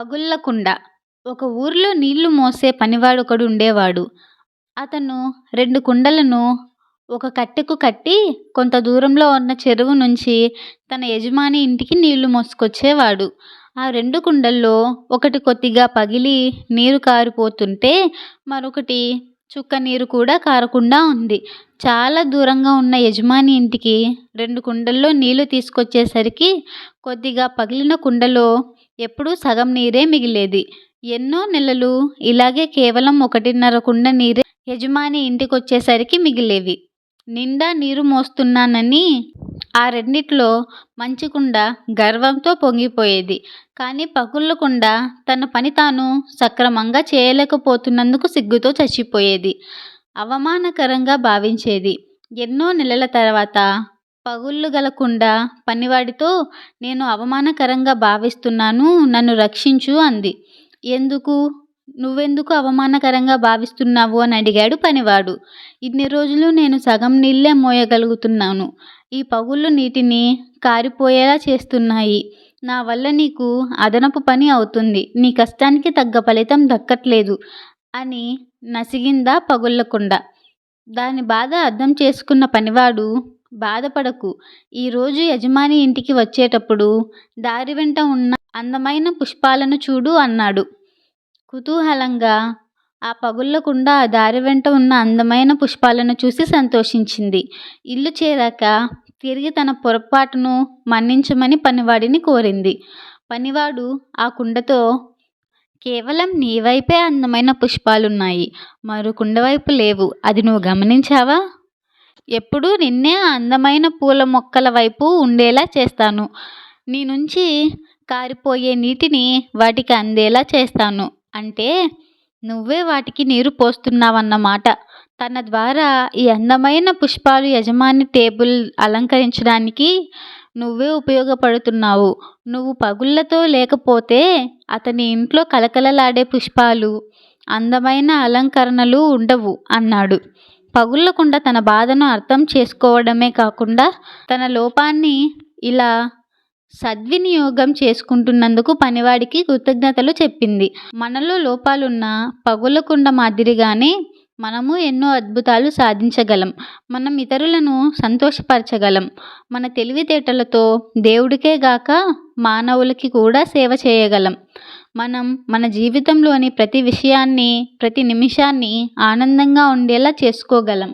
పగుళ్ళకుండ. ఒక ఊరిలో నీళ్లు మోసే పనివాడొకడు ఉండేవాడు. అతను 2 కుండలను ఒక కట్టెకు కట్టి కొంత దూరంలో ఉన్న చెరువు నుంచి తన యజమాని ఇంటికి నీళ్లు మోసుకొచ్చేవాడు. ఆ 2 కుండల్లో ఒకటి కొద్దిగా పగిలి నీరు కారిపోతుంటే మరొకటి చుక్క నీరు కూడా కారకుండా ఉంది. చాలా దూరంగా ఉన్న యజమాని ఇంటికి 2 కుండల్లో నీళ్లు తీసుకొచ్చేసరికి కొద్దిగా పగిలిన కుండలో ఎప్పుడూ సగం నీరే మిగిలేది. ఎన్నో నెలలు ఇలాగే కేవలం 1.5 కుండ నీరే యజమాని ఇంటికొచ్చేసరికి మిగిలేవి. నిండా నీరు మోస్తున్నానని ఆ రెండిట్లో మంచి కుండ గర్వంతో పొంగిపోయేది. కానీ పగుళ్ళ కుండ తన పని తాను సక్రమంగా చేయలేకపోతున్నందుకు సిగ్గుతో చచ్చిపోయేది. అవమానకరంగా భావించేది. ఎన్నో నెలల తర్వాత పగుళ్ళు గల కుండ పనివాడితో, "నేను అవమానకరంగా భావిస్తున్నాను, నన్ను రక్షించు" అంది. "ఎందుకు? నువ్వెందుకు అవమానకరంగా భావిస్తున్నావు" అని అడిగాడు పనివాడు. "ఇన్ని రోజులు నేను సగం నీళ్ళే మోయగలుగుతున్నాను. ఈ పగుళ్ళు నీటిని కారిపోయేలా చేస్తున్నాయి. నా వల్ల నీకు అదనపు పని అవుతుంది. నీ కష్టానికి తగ్గ ఫలితం దక్కట్లేదు" అని నసిగిందా పగుళ్ళ కుండ. దాని బాధ అర్థం చేసుకున్న పనివాడు, "బాధపడకు. ఈరోజు యజమాని ఇంటికి వచ్చేటప్పుడు దారి వెంట ఉన్న అందమైన పుష్పాలను చూడు" అన్నాడు. కుతూహలంగా ఆ పగుళ్ళ కుండ ఆ దారి వెంట ఉన్న అందమైన పుష్పాలను చూసి సంతోషించింది. ఇల్లు చేరాక తిరిగి తన పొరపాటును మన్నించమని పనివాడిని కోరింది. పనివాడు ఆ కుండతో, "కేవలం నీ వైపే అందమైన పుష్పాలున్నాయి. మరో కుండ వైపు లేవు. అది నువ్వు గమనించావా? ఎప్పుడూ నిన్నే ఆ అందమైన పూల మొక్కల వైపు ఉండేలా చేస్తాను. నీ నుంచి కారిపోయే నీటిని వాటికి అందేలా చేస్తాను. అంటే నువ్వే వాటికి నీరు పోస్తున్నావన్నమాట. తన ద్వారా ఈ అందమైన పుష్పాలు యజమాని టేబుల్ అలంకరించడానికి నువ్వే ఉపయోగపడుతున్నావు. నువ్వు పగుళ్ళతో లేకపోతే అతని ఇంట్లో కళకళలాడే పుష్పాలు, అందమైన అలంకరణలు ఉండవు" అన్నాడు. పగుళ్ళ కుండ తన బాధను అర్థం చేసుకోవడమే కాకుండా తన లోపాన్ని ఇలా సద్వినియోగం చేసుకుంటున్నందుకు పనివాడికి కృతజ్ఞతలు చెప్పింది. మనలో లోపాలున్న పగుళ్ళ కుండ మాదిరిగానే మనము ఎన్నో అద్భుతాలు సాధించగలం. మనం ఇతరులను సంతోషపరచగలం. మన తెలివితేటలతో దేవుడికే గాక మానవులకి కూడా సేవ చేయగలం. మనం మన జీవితంలోని ప్రతి విషయాన్ని, ప్రతి నిమిషాన్ని ఆనందంగా ఉండేలా చేసుకోగలం.